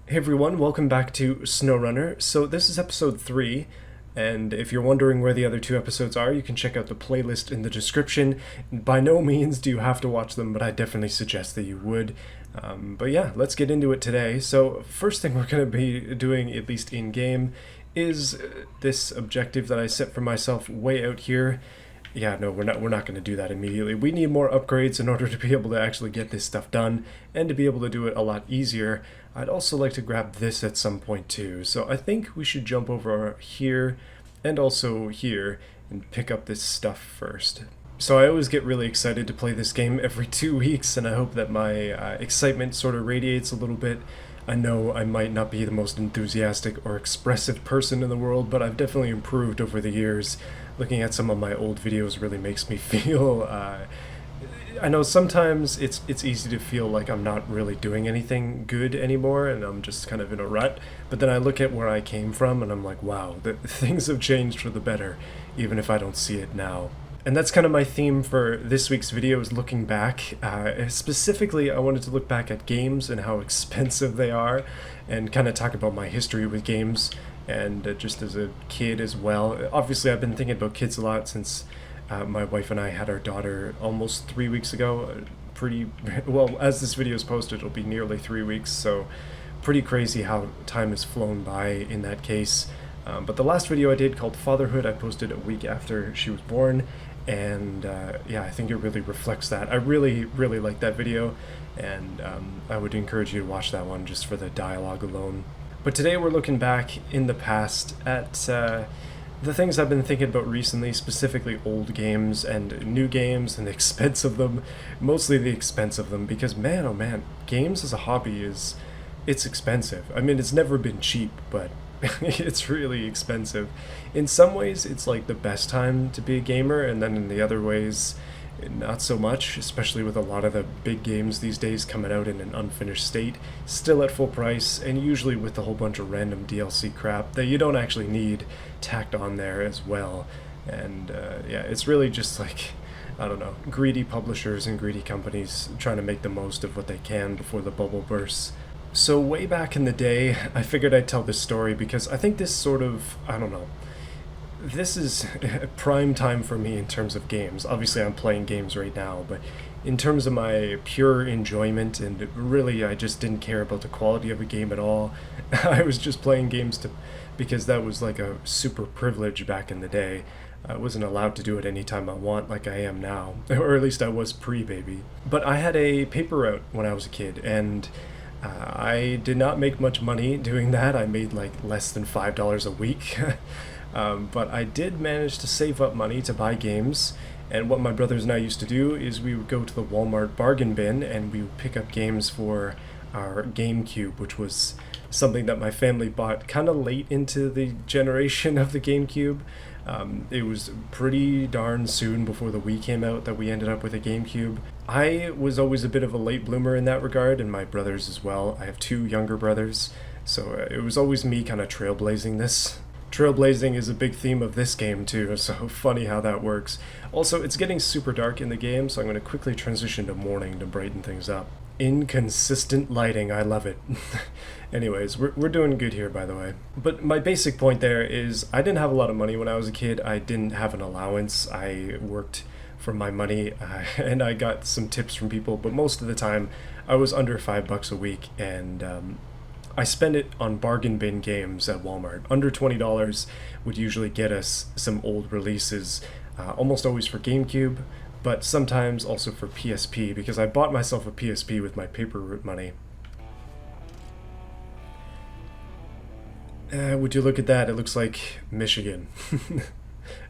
Hey everyone, welcome back to SnowRunner. So this is episode 3, and if you're wondering where the other 2 episodes are, you can check out the playlist in the description. By no means do you have to watch them, but I definitely suggest that you would. But yeah, let's get into it today. So first thing we're going to be doing, at least in-game, is this objective that I set for myself way out here. Yeah, no, we're not going to do that immediately. We need more upgrades in order to be able to actually get this stuff done and to be able to do it a lot easier. I'd also like to grab this at some point too. So I think we should jump over here and also here and pick up this stuff first. So I always get really excited to play this game every 2 weeks, and I hope that my excitement sort of radiates a little bit. I know I might not be the most enthusiastic or expressive person in the world, but I've definitely improved over the years. Looking at some of my old videos really makes me feel I know sometimes it's easy to feel like I'm not really doing anything good anymore and I'm just kind of in a rut, but then I look at where I came from and I'm like, wow, things have changed for the better, even if I don't see it now. And that's kind of my theme for this week's video, is looking back. Specifically, I wanted to look back at games and how expensive they are, and kind of talk about my history with games, and just as a kid as well. Obviously, I've been thinking about kids a lot since my wife and I had our daughter almost 3 weeks ago. Pretty well, as this video is posted, it'll be nearly 3 weeks, so pretty crazy how time has flown by in that case. But the last video I did, called Fatherhood, I posted a week after she was born, and yeah, I think it really reflects that. I really like that video, and I would encourage you to watch that one just for the dialogue alone. But today we're looking back in the past at the things I've been thinking about recently, specifically old games and new games and the expense of them. Mostly the expense of them, because man oh man, games as a hobby it's expensive. I mean, it's never been cheap, but it's really expensive. In some ways, it's like the best time to be a gamer, and then in the other ways, not so much, especially with a lot of the big games these days coming out in an unfinished state, still at full price, and usually with a whole bunch of random DLC crap that you don't actually need tacked on there as well. And yeah, it's really just like, I don't know, greedy publishers and greedy companies trying to make the most of what they can before the bubble bursts. So way back in the day, I figured I'd tell this story because I think this sort of, I don't know, this is prime time for me in terms of games. Obviously I'm playing games right now, but in terms of my pure enjoyment, and really I just didn't care about the quality of a game at all. I was just playing games because that was like a super privilege back in the day. I wasn't allowed to do it anytime I want like I am now, or at least I was pre-baby. But I had a paper route when I was a kid, and I did not make much money doing that. I made like less than $5 a week. But I did manage to save up money to buy games, and what my brothers and I used to do is we would go to the Walmart bargain bin and we would pick up games for our GameCube, which was something that my family bought kind of late into the generation of the GameCube. It was pretty darn soon before the Wii came out that we ended up with a GameCube. I was always a bit of a late bloomer in that regard, and my brothers as well. I have 2 younger brothers, so it was always me kind of trailblazing this. Trailblazing is a big theme of this game too, so funny how that works. Also, it's getting super dark in the game, so I'm going to quickly transition to morning to brighten things up. Inconsistent lighting, I love it. Anyways, we're doing good here, by the way. But my basic point there is I didn't have a lot of money when I was a kid. I didn't have an allowance. I worked for my money, and I got some tips from people, but most of the time I was under $5 a week, and I spend it on bargain bin games at Walmart. Under $20 would usually get us some old releases, almost always for GameCube, but sometimes also for PSP, because I bought myself a PSP with my paper route money. Would you look at that? It looks like Michigan.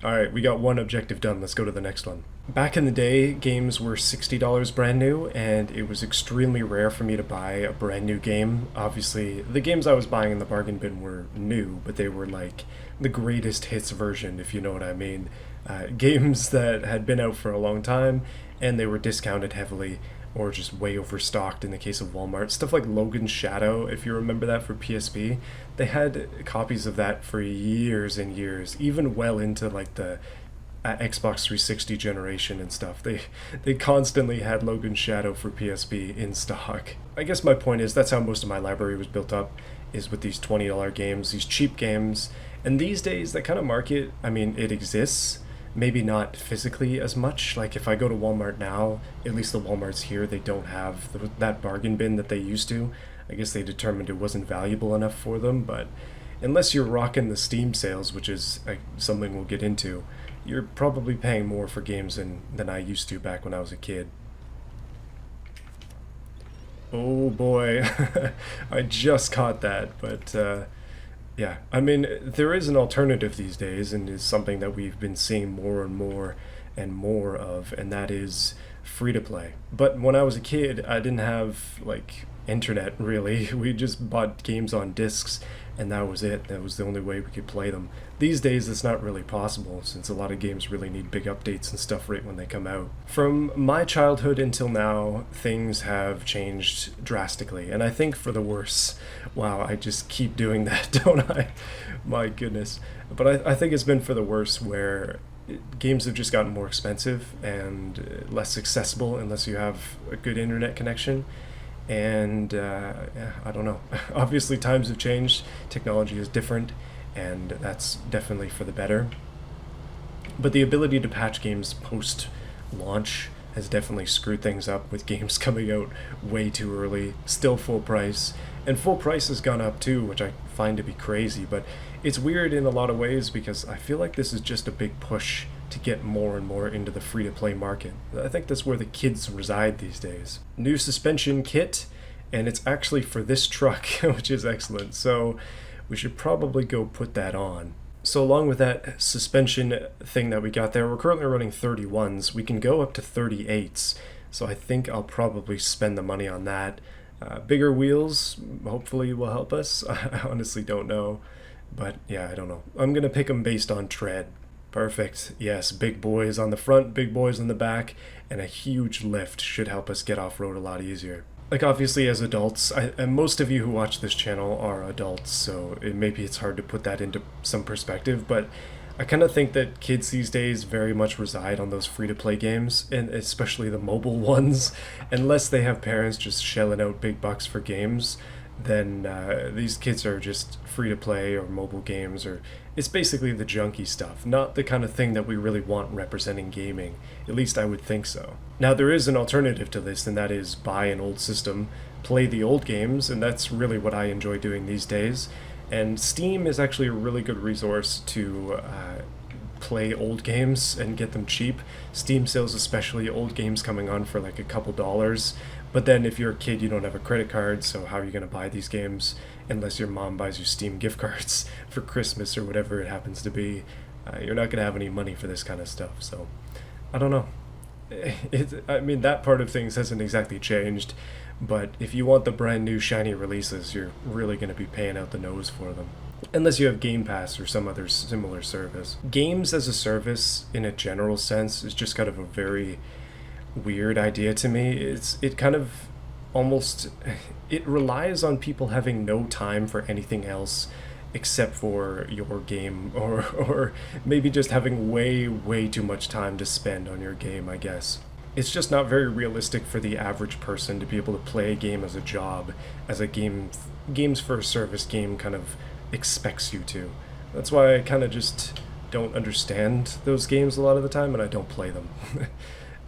Alright, we got one objective done. Let's go to the next one. Back in the day, games were $60 brand new, and it was extremely rare for me to buy a brand new game. Obviously, the games I was buying in the bargain bin were new, but they were like the greatest hits version, if you know what I mean. Games that had been out for a long time, and they were discounted heavily, or just way overstocked in the case of Walmart. Stuff like Logan's Shadow, if you remember that for PSP, they had copies of that for years and years, even well into like the Xbox 360 generation and stuff. They constantly had Logan's Shadow for PSP in stock. I guess my point is that's how most of my library was built up, is with these $20 games, these cheap games. And these days, that kind of market, I mean, it exists. Maybe not physically as much. Like if I go to Walmart now, at least the Walmarts here, they don't have that bargain bin that they used to. I guess they determined it wasn't valuable enough for them, but unless you're rocking the Steam sales, which is something we'll get into, you're probably paying more for games than I used to back when I was a kid. Oh boy, I just caught that, but yeah, I mean, there is an alternative these days, and is something that we've been seeing more and more of, and that is free to play. But when I was a kid, I didn't have like internet really. We just bought games on discs, and that was it. That was the only way we could play them. These days, it's not really possible, since a lot of games really need big updates and stuff right when they come out. From my childhood until now, things have changed drastically, and I think for the worse. Wow, I just keep doing that, don't I? My goodness. But I think it's been for the worse, where games have just gotten more expensive and less accessible unless you have a good internet connection. And yeah, I don't know. Obviously, times have changed. Technology is different, and that's definitely for the better. But the ability to patch games post-launch has definitely screwed things up, with games coming out way too early, still full price. And full price has gone up too, which I find to be crazy. But it's weird in a lot of ways, because I feel like this is just a big push to get more and more into the free-to-play market. I think that's where the kids reside these days. New suspension kit, and it's actually for this truck, which is excellent. So we should probably go put that on. So along with that suspension thing that we got there, we're currently running 31s. We can go up to 38s, so I think I'll probably spend the money on that. Bigger wheels hopefully will help us. I honestly don't know, but yeah, I don't know. I'm gonna pick them based on tread. Perfect. Yes, big boys on the front, big boys on the back, and a huge lift should help us get off-road a lot easier. Like, obviously, as adults, and most of you who watch this channel are adults, so maybe it's hard to put that into some perspective, but I kind of think that kids these days very much reside on those free-to-play games, and especially the mobile ones. Unless they have parents just shelling out big bucks for games, then these kids are just free-to-play or mobile games, or it's basically the junky stuff, not the kind of thing that we really want representing gaming. At least I would think so. Now, there is an alternative to this, and that is buy an old system, play the old games, and that's really what I enjoy doing these days. And Steam is actually a really good resource to play old games and get them cheap. Steam sales, especially old games coming on for like a couple dollars. But then if you're a kid, you don't have a credit card, so how are you going to buy these games unless your mom buys you Steam gift cards for Christmas or whatever it happens to be? You're not going to have any money for this kind of stuff, so I don't know. I mean, that part of things hasn't exactly changed, but if you want the brand new shiny releases, you're really going to be paying out the nose for them. Unless you have Game Pass or some other similar service. Games as a service, in a general sense, is just kind of a very weird idea to me. It kind of almost, it relies on people having no time for anything else except for your game, or maybe just having way too much time to spend on your game, I guess. It's just not very realistic for the average person to be able to play a game as a job, as a games for a service game kind of expects you to. That's why I kind of just don't understand those games a lot of the time, and I don't play them.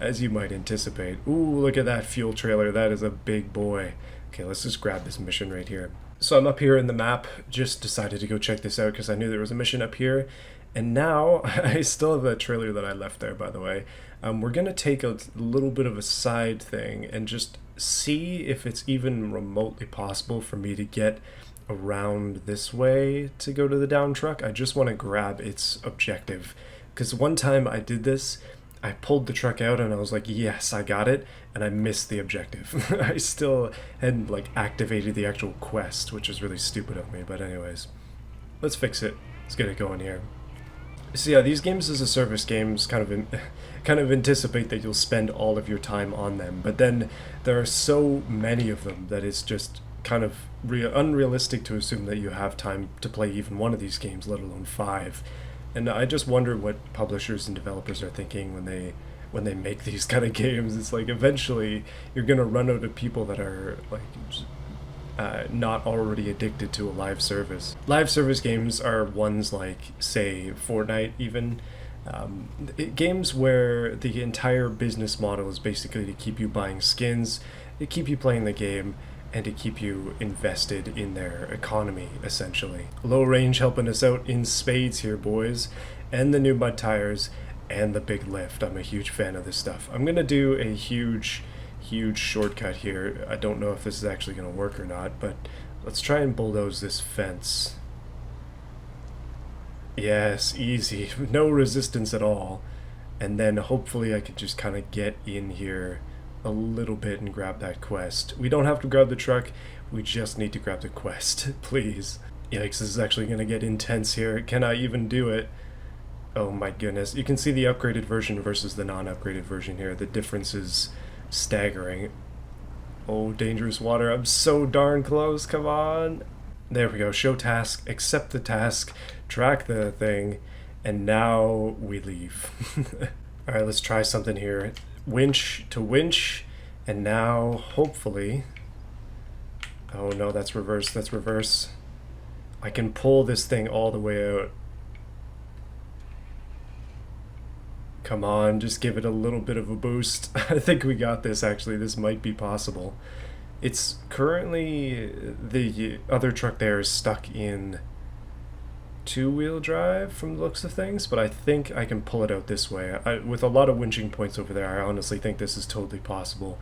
As you might anticipate. Ooh, look at that fuel trailer. That is a big boy. Okay, let's just grab this mission right here. So I'm up here in the map, just decided to go check this out because I knew there was a mission up here. And now, I still have that trailer that I left there, by the way. We're going to take a little bit of a side thing and just see if it's even remotely possible for me to get around this way to go to the down truck. I just want to grab its objective. Because one time I did this, I pulled the truck out and I was like, yes, I got it, and I missed the objective. I still hadn't like activated the actual quest, which is really stupid of me, but anyways. Let's fix it. Let's get it going here. So yeah, these games as a service games kind of anticipate that you'll spend all of your time on them, but then there are so many of them that it's just kind of unrealistic to assume that you have time to play even one of these games, let alone 5. And I just wonder what publishers and developers are thinking when they make these kind of games. It's like eventually you're gonna run out of people that are like not already addicted to a live service. Live service games are ones like, say, Fortnite, even. Games where the entire business model is basically to keep you buying skins, to keep you playing the game, and to keep you invested in their economy, essentially. Low range helping us out in spades here, boys, and the new mud tires, and the big lift. I'm a huge fan of this stuff. I'm gonna do a huge shortcut here. I don't know if this is actually gonna work or not, but let's try and bulldoze this fence. Yes, easy. No resistance at all. And then hopefully I could just kind of get in here a little bit and grab that quest. We don't have to grab the truck, we just need to grab the quest, please. Yikes, this is actually going to get intense here. Can I even do it? Oh my goodness. You can see the upgraded version versus the non-upgraded version here. The difference is staggering. Oh, dangerous water. I'm so darn close. Come on. There we go. Show task. Accept the task. Track the thing. And now we leave. Alright, let's try something here. Winch to winch. And now, hopefully... Oh no, that's reverse. That's reverse. I can pull this thing all the way out. Come on, just give it a little bit of a boost. I think we got this, actually. This might be possible. It's currently... The other truck there is stuck in two-wheel drive from the looks of things, but I think I can pull it out this way. With a lot of winching points over there, I honestly think this is totally possible.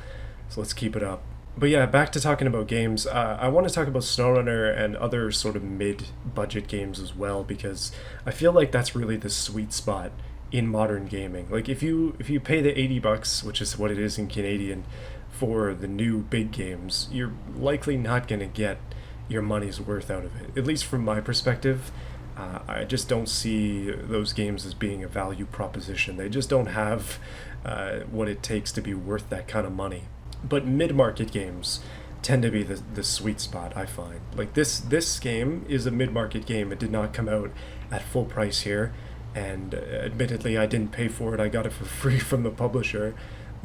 So let's keep it up. But yeah, back to talking about games. I want to talk about SnowRunner and other sort of mid-budget games as well, because I feel like that's really the sweet spot in modern gaming. Like if you pay the $80, which is what it is in Canadian, for the new big games, you're likely not going to get your money's worth out of it. At least from my perspective, I just don't see those games as being a value proposition. They just don't have what it takes to be worth that kind of money. But mid-market games tend to be the sweet spot, I find. Like this game is a mid-market game. It did not come out at full price here, and admittedly I didn't pay for it. I got it for free from the publisher,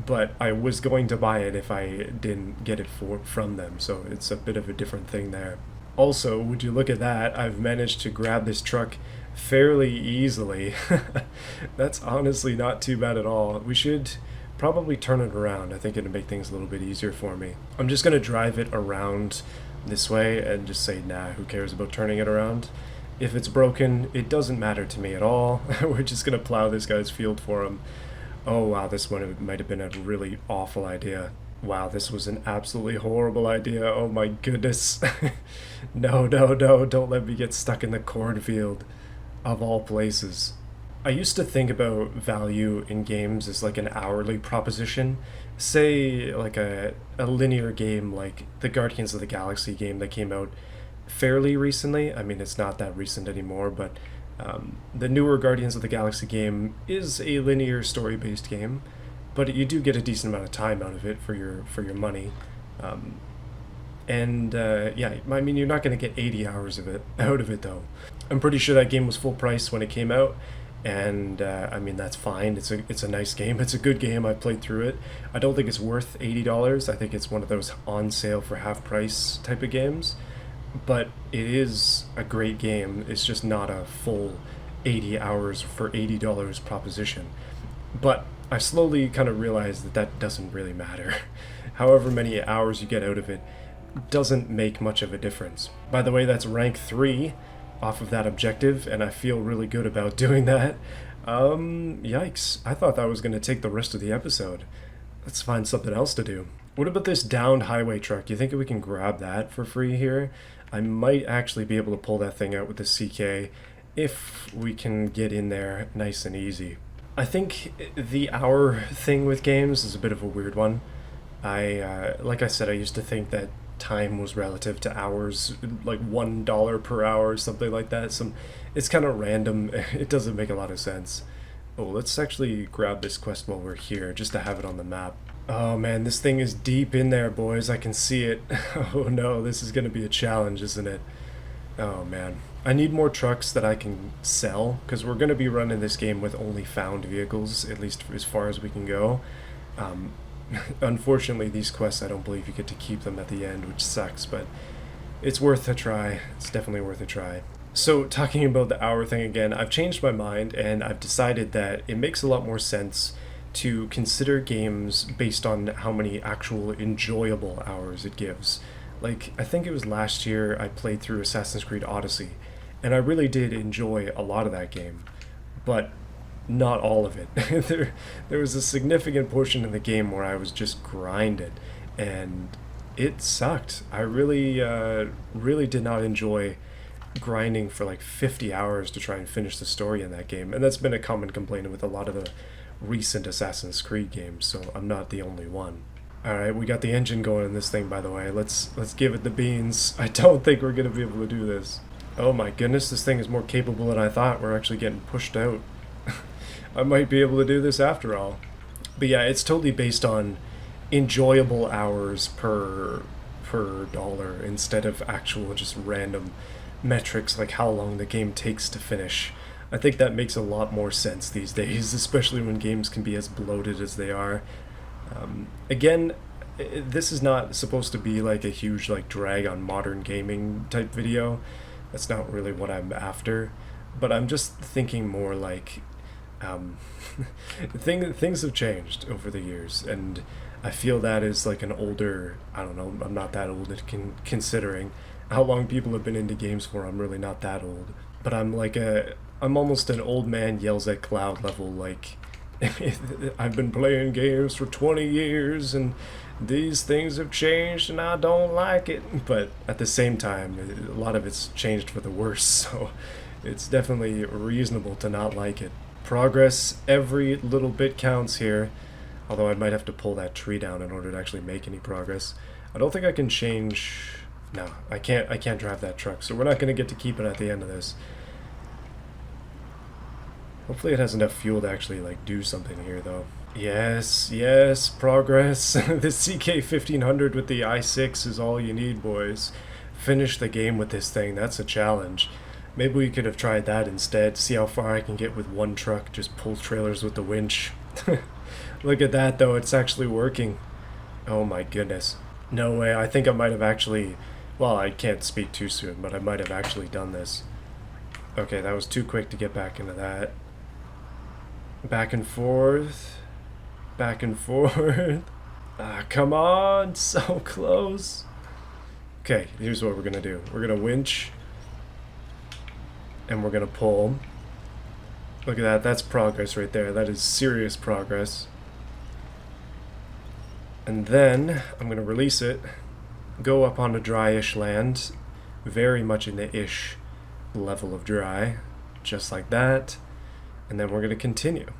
but I was going to buy it if I didn't get it from them, so it's a bit of a different thing there. Also, would you look at that, I've managed to grab this truck fairly easily. That's honestly not too bad at all. We should probably turn it around. I think it'd make things a little bit easier for me. I'm just going to drive it around this way and just say, nah, who cares about turning it around? If it's broken, it doesn't matter to me at all. We're just going to plow this guy's field for him. Oh wow, this one might have been a really awful idea. Wow, this was an absolutely horrible idea. Oh my goodness. No, don't let me get stuck in the cornfield, of all places. I used to think about value in games as like an hourly proposition. Say like a linear game like the Guardians of the Galaxy game that came out fairly recently. I mean, it's not that recent anymore, but the newer Guardians of the Galaxy game is a linear story-based game, but you do get a decent amount of time out of it for your money. Yeah, I mean, you're not going to get 80 hours of it out of it though. I'm pretty sure that game was full price when it came out, and I mean, that's fine. It's a nice game. It's a good game. I played through it. I don't think it's worth $80. I think it's one of those on sale for half price type of games. But it is a great game. It's just not a full 80 hours for $80 proposition. But I slowly kind of realized that that doesn't really matter. However many hours you get out of it doesn't make much of a difference. By the way, that's rank 3 off of that objective, and I feel really good about doing that. Yikes. I thought that was going to take the rest of the episode. Let's find something else to do. What about this downed highway truck? You think we can grab that for free here? I might actually be able to pull that thing out with the CK if we can get in there nice and easy. I think the hour thing with games is a bit of a weird one. Like I said, I used to think that time was relative to hours, like $1 per hour or something like that. It's kind of random. It doesn't make a lot of sense. Oh, let's actually grab this quest while we're here, just to have it on the map. Oh man, this thing is deep in there, boys. I can see it. Oh no, this is going to be a challenge, isn't it? Oh man. I need more trucks that I can sell because we're going to be running this game with only found vehicles, at least as far as we can go. Um, Unfortunately, these quests, I don't believe you get to keep them at the end, which sucks, but it's worth a try. It's definitely worth a try. So, talking about the hour thing again, I've changed my mind and I've decided that it makes a lot more sense to consider games based on how many actual enjoyable hours it gives. Like, I think it was last year I played through Assassin's Creed Odyssey, and I really did enjoy a lot of that game, but not all of it. There was a significant portion of the game where I was just grinded, and it sucked. I really did not enjoy grinding for like 50 hours to try and finish the story in that game, and that's been a common complaint with a lot of the recent Assassin's Creed games. So I'm not the only one. All right, we got the engine going in this thing, by the way. Let's give it the beans. I don't think we're gonna be able to do this. Oh my goodness, this thing is more capable than I thought. We're actually getting pushed out. I might be able to do this after all. But yeah, it's totally based on enjoyable hours per dollar instead of actual just random metrics like how long the game takes to finish. I think that makes a lot more sense these days, especially when games can be as bloated as they are. Again, this is not supposed to be like a huge like drag on modern gaming type video. That's not really what I'm after. But I'm just thinking more like um, things have changed over the years, and I feel that is like an older. I don't know. I'm not that old. Considering how long people have been into games for, I'm really not that old. But I'm almost an old man yells at cloud level. Like I've been playing games for 20 years, and these things have changed, and I don't like it. But at the same time, a lot of it's changed for the worse. So it's definitely reasonable to not like it. Progress, every little bit counts here. Although I might have to pull that tree down in order to actually make any progress. I don't think I can change. No, I can't. I can't drive that truck, so we're not going to get to keep it at the end of this. Hopefully, it has enough fuel to actually like do something here, though. Yes, yes, progress. The CK 1500 with the i6 is all you need, boys. Finish the game with this thing. That's a challenge. Maybe we could have tried that instead. See how far I can get with one truck. Just pull trailers with the winch. Look at that, though. It's actually working. Oh my goodness. No way. I think I might have actually... Well, I can't speak too soon, but I might have actually done this. Okay, that was too quick to get back into that. Back and forth. Back and forth. Ah, come on. So close. Okay, here's what we're going to do. We're going to winch. And we're going to pull. Look at that. That's progress right there. That is serious progress. And then I'm going to release it. Go up onto dry-ish land. Very much in the ish level of dry. Just like that. And then we're going to continue.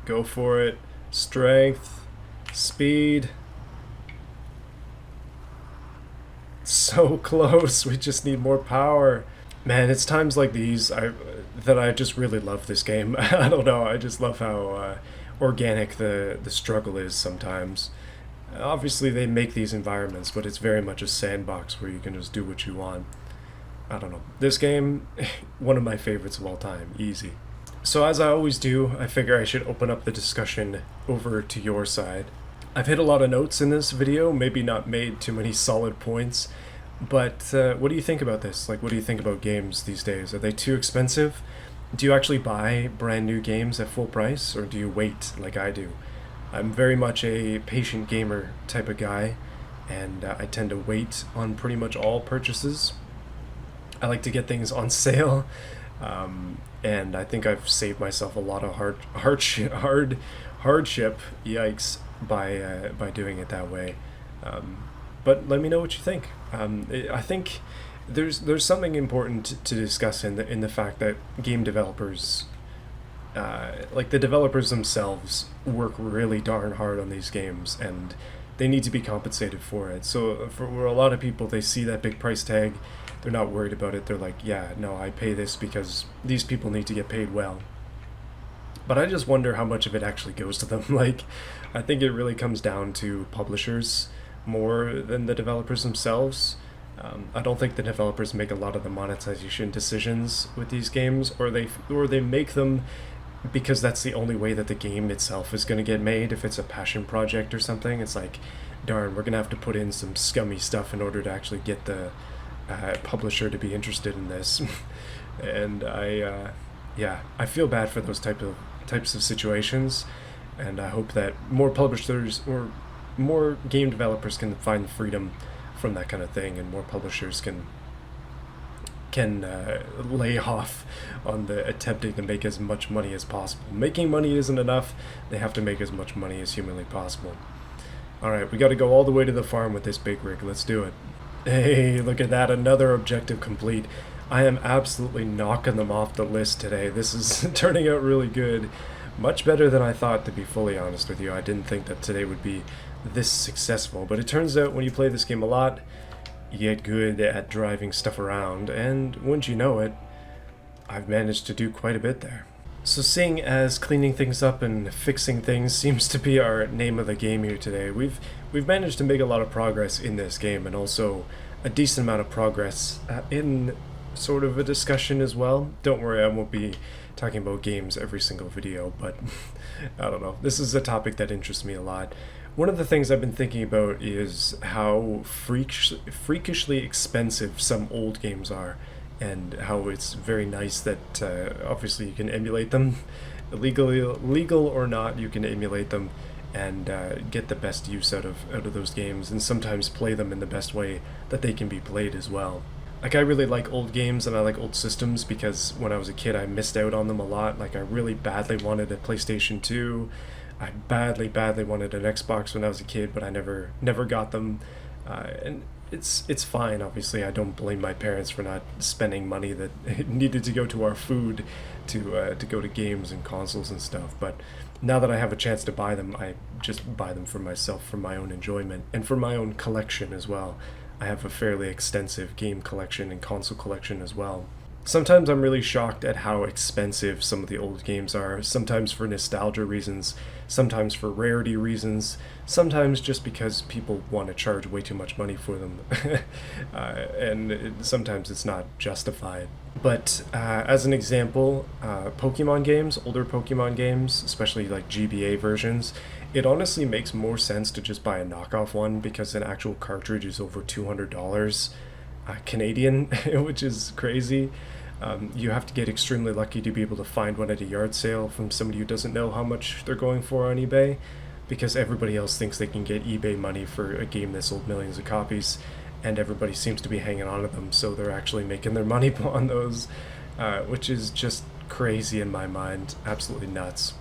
Go for it. Strength. Speed. So close. We just need more power. Man, it's times like these that I just really love this game. I don't know. I just love how organic the struggle is sometimes. Obviously, they make these environments, but it's very much a sandbox where you can just do what you want. I don't know. This game, one of my favorites of all time. Easy. So as I always do, I figure I should open up the discussion over to your side. I've hit a lot of notes in this video, maybe not made too many solid points, but what do you think about this? Like, what do you think about games these days? Are they too expensive? Do you actually buy brand new games at full price, or do you wait like I do? I'm very much a patient gamer type of guy, and I tend to wait on pretty much all purchases. I like to get things on sale, and I think I've saved myself a lot of hardship, yikes, by doing it that way. But let me know what you think. I think there's something important to discuss in the fact that game developers, like the developers themselves, work really darn hard on these games, and they need to be compensated for it. So for a lot of people, they see that big price tag, they're not worried about it. They're like, yeah, no, I pay this because these people need to get paid well. But I just wonder how much of it actually goes to them. Like, I think it really comes down to publishers. more than the developers themselves. I don't think the developers make a lot of the monetization decisions with these games, or they make them because that's the only way that the game itself is going to get made. If it's a passion project or something, it's like, darn, we're going to have to put in some scummy stuff in order to actually get the publisher to be interested in this. And I feel bad for those types of situations, and I hope that more publishers or more game developers can find freedom from that kind of thing, and more publishers can lay off on the attempting to make as much money as possible. Making money isn't enough. They have to make as much money as humanly possible. Alright, we got to go all the way to the farm with this big rig. Let's do it. Hey, look at that. Another objective complete. I am absolutely knocking them off the list today. This is turning out really good. Much better than I thought, to be fully honest with you. I didn't think that today would be this successful, but it turns out when you play this game a lot, you get good at driving stuff around, and wouldn't you know it, I've managed to do quite a bit there. So seeing as cleaning things up and fixing things seems to be our name of the game here today, we've managed to make a lot of progress in this game, and also a decent amount of progress in sort of a discussion as well. Don't worry, I won't be talking about games every single video, but I don't know. This is a topic that interests me a lot. One of the things I've been thinking about is how freakishly expensive some old games are, and how it's very nice that obviously you can emulate them. Legal or not, you can emulate them and get the best use out of those games, and sometimes play them in the best way that they can be played as well. Like, I really like old games and I like old systems because when I was a kid I missed out on them a lot. Like, I really badly wanted a PlayStation 2. I badly wanted an Xbox when I was a kid, but I never got them. And it's fine, obviously. I don't blame my parents for not spending money that needed to go to our food to go to games and consoles and stuff. But now that I have a chance to buy them, I just buy them for myself, for my own enjoyment, and for my own collection as well. I have a fairly extensive game collection and console collection as well. Sometimes I'm really shocked at how expensive some of the old games are, sometimes for nostalgia reasons, sometimes for rarity reasons, sometimes just because people want to charge way too much money for them, sometimes it's not justified. But as an example, Pokemon games, older Pokemon games, especially like GBA versions, it honestly makes more sense to just buy a knockoff one because an actual cartridge is over $200 Canadian, which is crazy. You have to get extremely lucky to be able to find one at a yard sale from somebody who doesn't know how much they're going for on eBay, because everybody else thinks they can get eBay money for a game that sold millions of copies, and everybody seems to be hanging on to them, so they're actually making their money on those, which is just crazy in my mind. Absolutely nuts.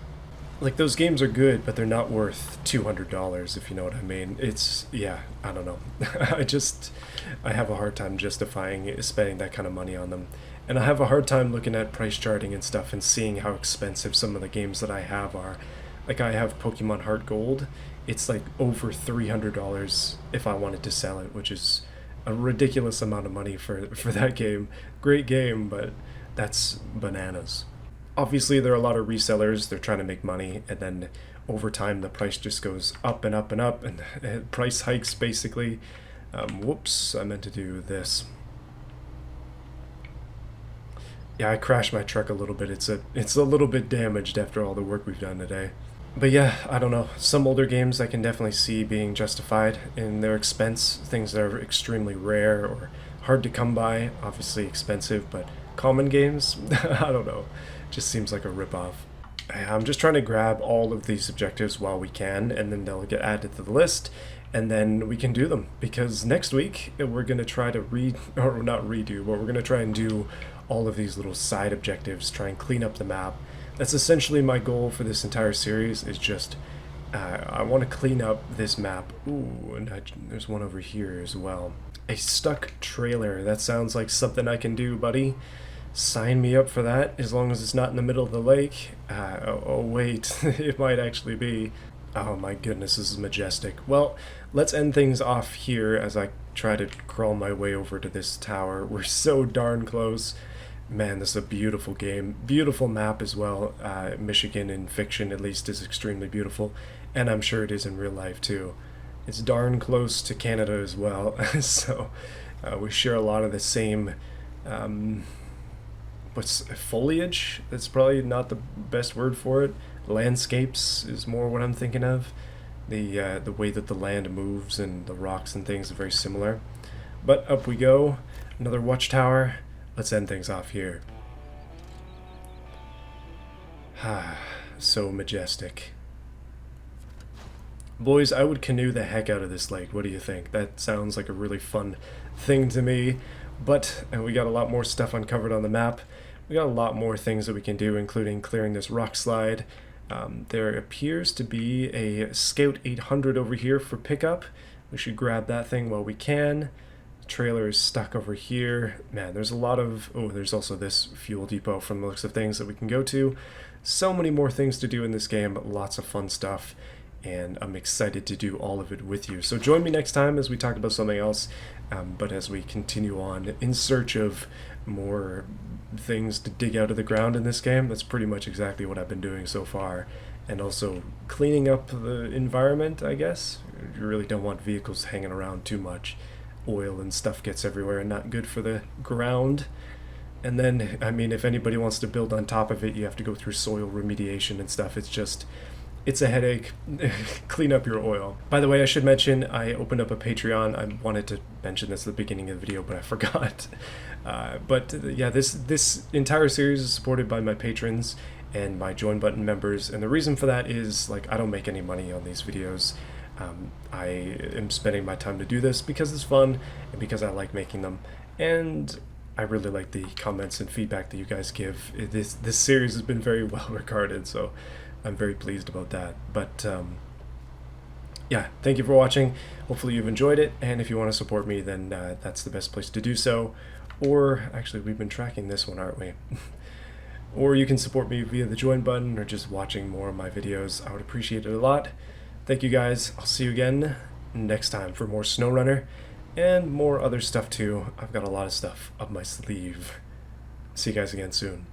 Like, those games are good, but they're not worth $200, if you know what I mean. I don't know. I have a hard time justifying spending that kind of money on them. And I have a hard time looking at price charting and stuff and seeing how expensive some of the games that I have are. Like, I have Pokemon Heart Gold. It's like over $300 if I wanted to sell it, which is a ridiculous amount of money for that game. Great game, but that's bananas. Obviously, there are a lot of resellers. They're trying to make money, and then over time the price just goes up and up and up, and price hikes basically. Whoops, I meant to do this. Yeah, I crashed my truck a little bit. It's a little bit damaged after all the work we've done today. But yeah, I don't know. Some older games I can definitely see being justified in their expense. Things that are extremely rare or hard to come by, obviously expensive, but common games, I don't know. Just seems like a ripoff. I'm just trying to grab all of these objectives while we can, and then they'll get added to the list, and then we can do them. Because next week we're gonna try to but we're gonna try and do all of these little side objectives, try and clean up the map. That's essentially my goal for this entire series. Is just I want to clean up this map. Ooh, and there's one over here as well. A stuck trailer. That sounds like something I can do, buddy. Sign me up for that, as long as it's not in the middle of the lake. Oh wait, it might actually be. Oh my goodness, this is majestic. Well, let's end things off here as I try to crawl my way over to this tower. We're so darn close. Man, this is a beautiful game. Beautiful map as well. Michigan in fiction, at least, is extremely beautiful. And I'm sure it is in real life, too. It's darn close to Canada as well, so we share a lot of the same what's foliage. That's probably not the best word for it. Landscapes is more what I'm thinking of. The way that the land moves and the rocks and things are very similar. But up we go, another watchtower. Let's end things off here. So majestic. Boys, I would canoe the heck out of this lake. What do you think? That sounds like a really fun thing to me. But we got a lot more stuff uncovered on the map. We got a lot more things that we can do, including clearing this rock slide. There appears to be a Scout 800 over here for pickup. We should grab that thing while we can. The trailer is stuck over here. Man, there's a lot of... Oh, there's also this fuel depot from the looks of things that we can go to. So many more things to do in this game. Lots of fun stuff. And I'm excited to do all of it with you. So join me next time as we talk about something else, but as we continue on in search of more things to dig out of the ground in this game. That's pretty much exactly what I've been doing so far. And also cleaning up the environment, I guess. You really don't want vehicles hanging around too much. Oil and stuff gets everywhere and not good for the ground. And then, I mean, if anybody wants to build on top of it, you have to go through soil remediation and stuff. It's a headache. Clean up your oil. By the way, I should mention I opened up a Patreon. I wanted to mention this at the beginning of the video, but I forgot. Yeah, this entire series is supported by my patrons and my join button members, and the reason for that is, like, I don't make any money on these videos. I am spending my time to do this because it's fun and because I like making them, and I really like the comments and feedback that you guys give. This series has been very well regarded, so I'm very pleased about that. But yeah, thank you for watching. Hopefully you've enjoyed it, and if you want to support me, then that's the best place to do so. Or actually, we've been tracking this one, aren't we? Or you can support me via the join button or just watching more of my videos. I would appreciate it a lot. Thank you guys. I'll see you again next time for more SnowRunner and more other stuff too. I've got a lot of stuff up my sleeve. See you guys again soon.